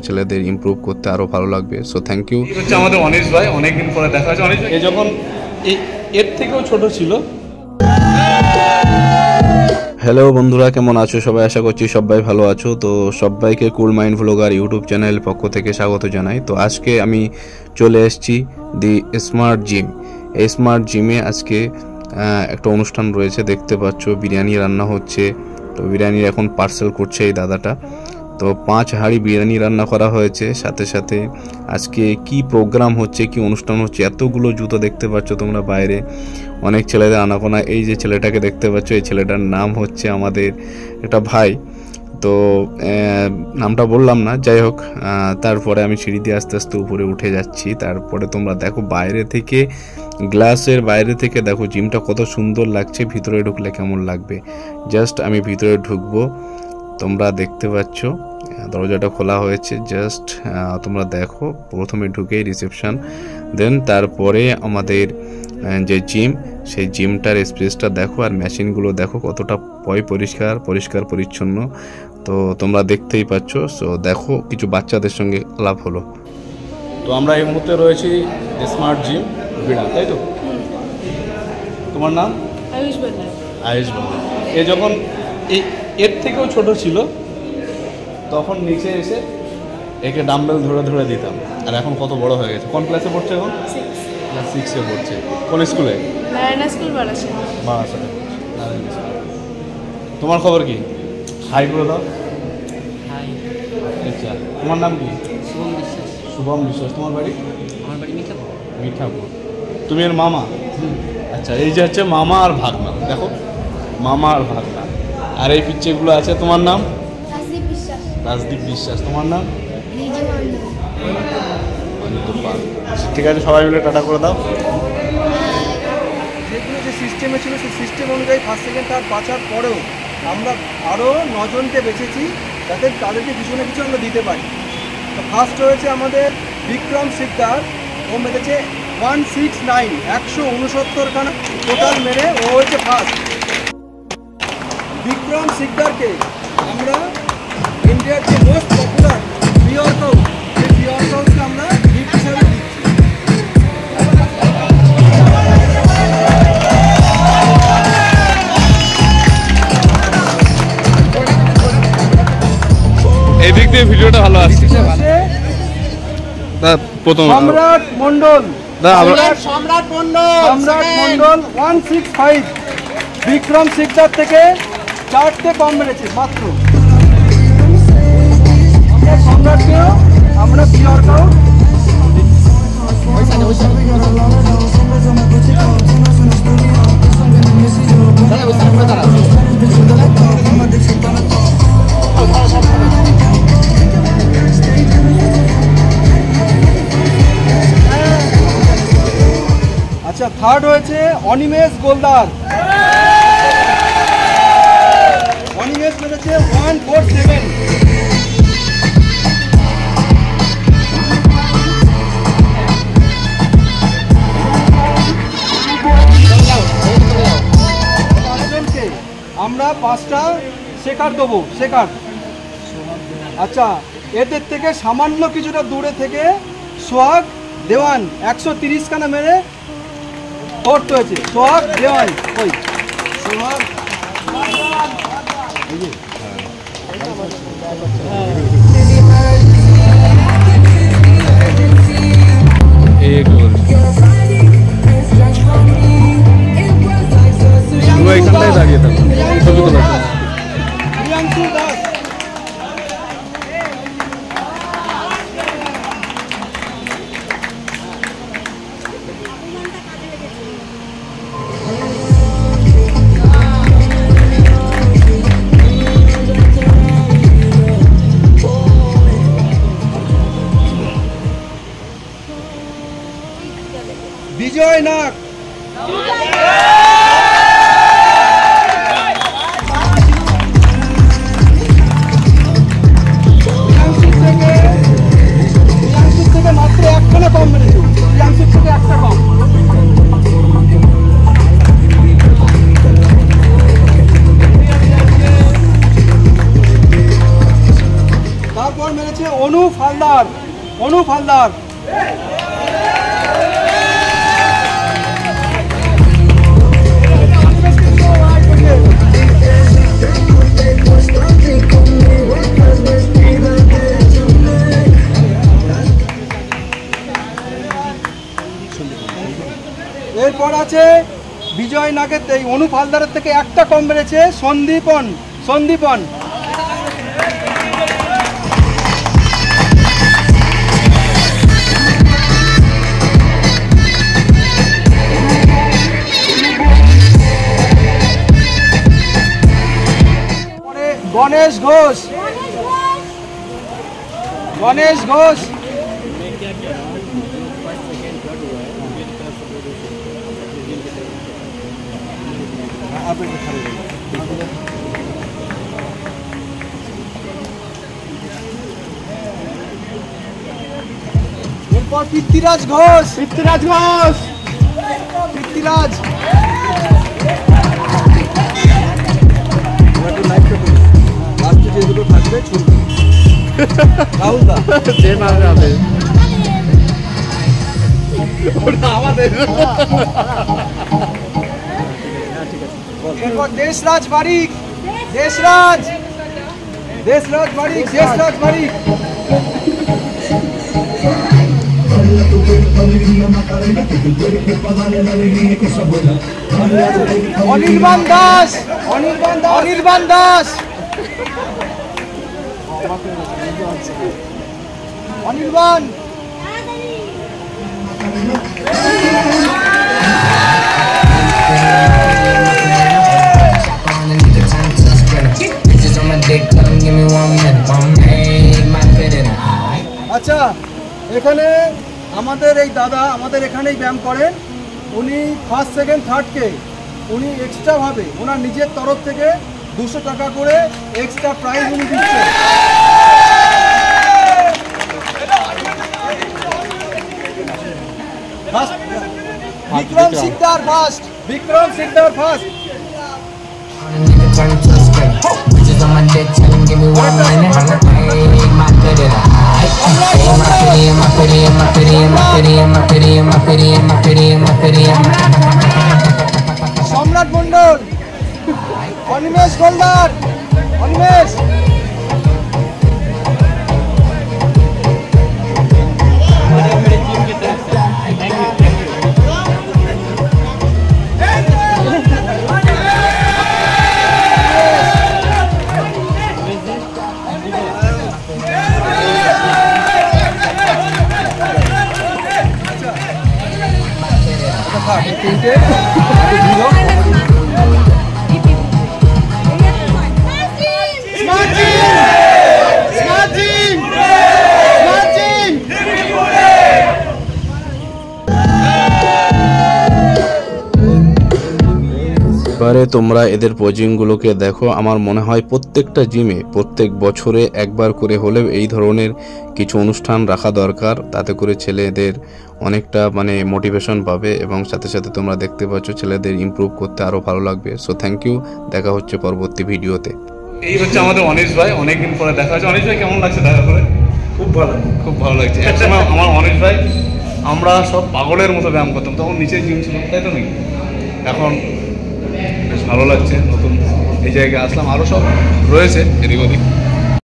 ছেলেদের ইমপ্রুভ করতে আরো ভালো লাগবে। So thank you. হচ্ছে আমাদের অনিশ ভাই, অনেকদিন পরে দেখা হচ্ছে। অনিশ ভাই যখন এর থেকেও ছোট ছিল। হ্যালো বন্ধুরা, কেমন আছো সবাই? আশা করছি সবাই ভালো আছো। তো সবাইকে কুল মাইন্ড ভ্লগার ইউটিউব চ্যানেল পক্ষ থেকে স্বাগত জানাই। তো আজকে আমি চলে এসেছি দি স্মার্ট জিম। এই স্মার্ট জিমে আজকে একটা অনুষ্ঠান রয়েছে, দেখতে পাচ্ছ বিরিয়ানি রান্না হচ্ছে। তো বিরিয়ানি এখন পার্সেল করছে এই দাদাটা। তো 5 হাঁড়ি বিরিয়ানি রান্না করা হয়েছে। সাথে সাথে আজকে কি প্রোগ্রাম হচ্ছে, কি অনুষ্ঠান হচ্ছে, এতগুলো জুতো দেখতে পাচ্ছ তোমরা বাইরে, অনেক ছেলেদের আনাগোনা। এই যে ছেলেটাকে দেখতে পাচ্ছ, এই ছেলেটার নাম হচ্ছে আমাদের একটা ভাই। তো নামটা বললাম না, যাই হোক। তারপরে আমি সিঁড়ি দিয়ে আস্তে আস্তে উপরে উঠে যাচ্ছি। তারপরে তোমরা দেখো বাইরে থেকে, গ্লাসের বাইরে থেকে দেখো জিমটা কত সুন্দর লাগছে। ভিতরে ঢুকলে কেমন লাগবে, জাস্ট আমি ভিতরে ঢুকবো। তোমরা দেখতে পাচ্ছ দরজাটা খোলা হয়েছে, জাস্ট তোমরা দেখো। প্রথমে ঢুকেই রিসেপশন, দেন তারপরে আমাদের যে জিম, সেই জিমটার স্পেসটা দেখো, আর মেশিনগুলো দেখো কতটা পরিষ্কার পরিচ্ছন্ন। তো তোমরা দেখতেই পাচ্ছ। সো দেখো, কিছু বাচ্চাদের সঙ্গে লাভ হলো। তো আমরা এই মুহূর্তে রয়েছি স্মার্ট জিম বিড়া, তাই তো? তোমার নাম? আয়ুষ বালা। আয়ুষ বালা। এ যখন এর থেকেও ছোট ছিল তখন নিচে এসে একে ডাম্বেল ধরে ধরে দিতাম। আর এখন কত বড় হয়ে গেছে। কোন ক্লাসে পড়ছে এখন? 6 পড়ছে। কোন স্কুলে? নারায়ণ স্কুল বারাসাত। তোমার খবর কি? হাই করে দাও। হাই। আচ্ছা, তোমার নাম কি? শুভম বিশ্বাস। শুভম বিশ্বাস। তোমার বাড়ি? আমার বাড়ি মিঠাপুর। মিঠাপুর। তুমি এর মামা? আচ্ছা, এই যে হচ্ছে মামা আর ভাগনা। দেখো, মামা আর ভাগনা। আর এই পিচ্ছেগুলো আছে। তোমার নাম? রাজদীপ বিশ্বাস। তোমার নাম? ঠিক আছে, সবাই মিলে টাটা করে দাও। যেগুলো যে সিস্টেমে ছিল সেই সিস্টেম অনুযায়ী ফার্স্ট সেকেন্ড থার্ড বাঁচার পরেও আমরা আরও 9 জনকে বেঁচেছি, যাতে তাদেরকে কিছু না কিছু আমরা দিতে পারি। তো ফার্স্ট হয়েছে আমাদের বিক্রম সিকদার। ও মেরেছে 169, 169খানা টোটাল মেরে ও হচ্ছে ফার্স্ট। বিক্রম সিকদারকে আমরা ইন্ডিয়ার যে মোস্ট পপুলার বিয়ারকাউট, সেই বিয়ারকাউটকে আমরা গিফট হিসাবে দিচ্ছি। এই দিক দিয়ে ভিডিওটা ভালো আসছে। প্রথম সম্রাট মন্ডল, সম্রাট মন্ডল 165। বিক্রম সিকদার থেকে 4টে কম মেরেছে মাত্র। আমরা সম্রাটকেও আমরা বিয়ারকাউট আচ্ছা। থার্ড হয়েছে অনিমেষ গোলদার। অনিমেষ মেরেছে 147। আমরা 5টা শেখার দেবো। শেখার, আচ্ছা, এদের থেকে সামান্য কিছুটা দূরে থেকে সোহাগ দেওয়ান 130খানা মেরে ফোর্থ হয়েছে। সোহাগ দেওয়ান, ওই সোহাগ এখানটায় দাঁড়িয়ে থাকো, ছবি তোলা। প্রিয়াংশু দাস। অনু ফালদার। অনু ফালদার। এরপর আছে বিজয় নাগের, এই অনু ফালদারের থেকে একটা কম বেড়েছে সন্দীপন। সন্দীপন। গণেশ ঘোষ। গণেশ ঘোষ। এরপর পৃথ্বীরাজ ঘোষ। পৃথ্বীরাজ ঘোষ। পৃথ্বীরাজ। লাস্টে যে দুটো থাকবে ছুটবে। রাহুল দা যে মারবে হবে ওটা আমাদের। এরপর দেশরাজ বারিক। দেশরাজ। দেশরাজ বারিক। দেশরাজ বারিক। অনির্বাণ দাস। অনির্বাণ দাস। অনির্বাণ দাস। অনির্বাণ। আচ্ছা, এখানে আমাদের এই দাদা আমাদের এখানেই ব্যায়াম করেন। উনি ফার্স্ট সেকেন্ড থার্ডকে উনি এক্সট্রাভাবে ওনার নিজের তরফ থেকে 200 টাকা করে এক্সট্রা প্রাইজ উনি দিচ্ছেন। বিক্রম সিকদার ফার্স্ট। বিক্রম সিকদার ফার্স্ট। সম্রাট মন্ডল। অনিমেষ গোলদার। অনিমেষ। এবারে তোমরা এদের পোজিংগুলোকে দেখো। আমার মনে হয় প্রত্যেকটা জিমে প্রত্যেক বছরে একবার করে হলেও এই ধরনের কিছু অনুষ্ঠান রাখা দরকার, তাতে করে ছেলেদের অনেকটা মানে মোটিভেশন পাবে এবং সাথে সাথে তোমরা দেখতে পাচ্ছ ছেলেদের ইমপ্রুভ করতে আরও ভালো লাগবে। সো থ্যাংক ইউ, দেখা হচ্ছে পরবর্তী ভিডিওতে। এই হচ্ছে আমাদের অনিশ ভাই, অনেকদিন পরে দেখা হচ্ছে। অনিশ ভাই কেমন লাগছে দেখা করে? খুব ভালো, খুব ভালো লাগছে। একসময় আমার অনিশ ভাই আমরা সব পাগলের মতো ব্যায়াম করতাম, তখন নিচে জিম ছিল, তাই তো নাকি? এখন বেশ ভালো লাগছে, নতুন এই জায়গায় আসলাম, আরও সব রয়েছে এদিক ওদিক।